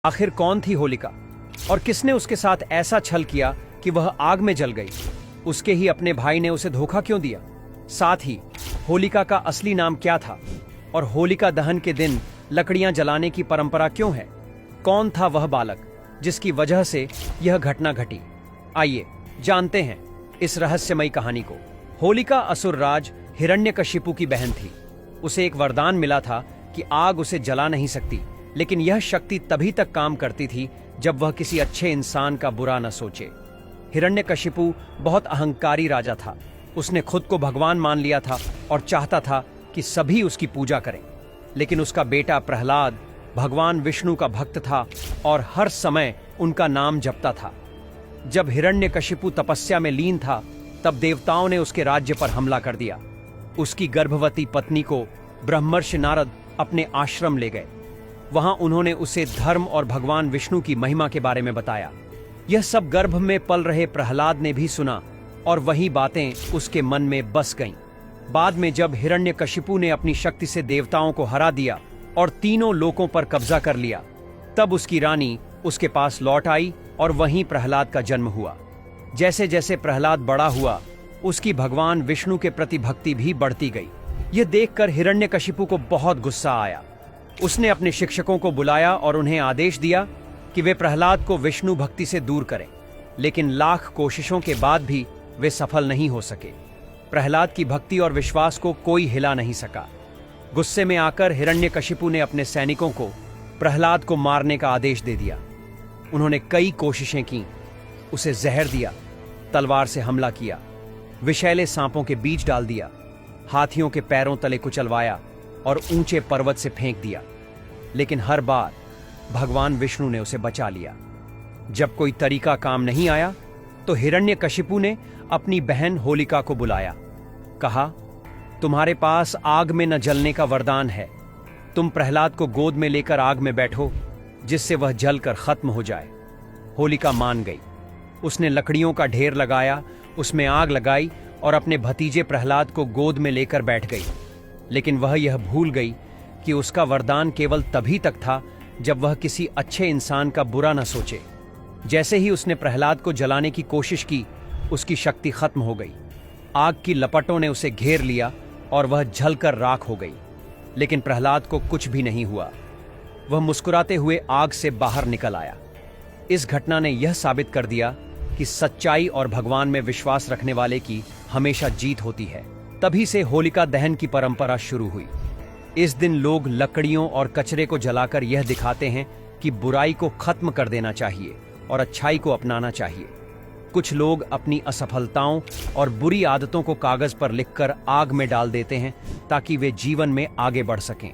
आखिर कौन थी होलिका और किसने उसके साथ ऐसा छल किया कि वह आग में जल गई? उसके ही अपने भाई ने उसे धोखा क्यों दिया? साथ ही होलिका का असली नाम क्या था और होलिका दहन के दिन लकड़ियां जलाने की परंपरा क्यों है? कौन था वह बालक जिसकी वजह से यह घटना घटी? आइए जानते हैं इस रहस्यमयी कहानी को। होलिका असुरराज हिरण्यकशिपु की बहन थी। उसे एक वरदान मिला था कि आग उसे जला नहीं सकती, लेकिन यह शक्ति तभी तक काम करती थी जब वह किसी अच्छे इंसान का बुरा न सोचे। हिरण्यकशिपु बहुत अहंकारी राजा था। उसने खुद को भगवान मान लिया था और चाहता था कि सभी उसकी पूजा करें। लेकिन उसका बेटा प्रहलाद भगवान विष्णु का भक्त था और हर समय उनका नाम जपता था। जब हिरण्यकशिपु तपस्या में लीन था, तब देवताओं ने उसके राज्य पर हमला कर दिया। उसकी गर्भवती पत्नी को ब्रह्मर्षि नारद अपने आश्रम ले गए। वहां उन्होंने उसे धर्म और भगवान विष्णु की महिमा के बारे में बताया। यह सब गर्भ में पल रहे प्रहलाद ने भी सुना और वही बातें उसके मन में बस गईं। बाद में जब हिरण्यकशिपु ने अपनी शक्ति से देवताओं को हरा दिया और तीनों लोकों पर कब्जा कर लिया, तब उसकी रानी उसके पास लौट आई और वहीं प्रहलाद का जन्म हुआ। जैसे जैसे प्रहलाद बड़ा हुआ, उसकी भगवान विष्णु के प्रति भक्ति भी बढ़ती गई। यह देखकर हिरण्यकशिपु को बहुत गुस्सा आया। उसने अपने शिक्षकों को बुलाया और उन्हें आदेश दिया कि वे प्रहलाद को विष्णु भक्ति से दूर करें। लेकिन लाख कोशिशों के बाद भी वे सफल नहीं हो सके। प्रहलाद की भक्ति और विश्वास को कोई हिला नहीं सका। गुस्से में आकर हिरण्यकशिपु ने अपने सैनिकों को प्रहलाद को मारने का आदेश दे दिया। उन्होंने कई कोशिशें की, उसे जहर दिया, तलवार से हमला किया, विषैले सांपों के बीज डाल दिया, हाथियों के पैरों तले कुचलवाया और ऊंचे पर्वत से फेंक दिया। लेकिन हर बार भगवान विष्णु ने उसे बचा लिया। जब कोई तरीका काम नहीं आया, तो हिरण्यकशिपु ने अपनी बहन होलिका को बुलाया। कहा, तुम्हारे पास आग में न जलने का वरदान है। तुम प्रहलाद को गोद में लेकर आग में बैठो, जिससे वह जलकर खत्म हो जाए। होलिका मान गई। उसने लकड़ियों का ढेर लगाया, उसमें आग लगाई और अपने भतीजे प्रहलाद को गोद में लेकर बैठ गई। लेकिन वह यह भूल गई कि उसका वरदान केवल तभी तक था जब वह किसी अच्छे इंसान का बुरा न सोचे। जैसे ही उसने प्रहलाद को जलाने की कोशिश की, उसकी शक्ति खत्म हो गई। आग की लपटों ने उसे घेर लिया और वह जलकर राख हो गई। लेकिन प्रहलाद को कुछ भी नहीं हुआ। वह मुस्कुराते हुए आग से बाहर निकल आया। इस घटना ने यह साबित कर दिया कि सच्चाई और भगवान में विश्वास रखने वाले की हमेशा जीत होती है। तभी से होलिका दहन की परंपरा शुरू हुई। इस दिन लोग लकड़ियों और कचरे को जलाकर यह दिखाते हैं कि बुराई को खत्म कर देना चाहिए और अच्छाई को अपनाना चाहिए। कुछ लोग अपनी असफलताओं और बुरी आदतों को कागज पर लिखकर आग में डाल देते हैं ताकि वे जीवन में आगे बढ़ सकें।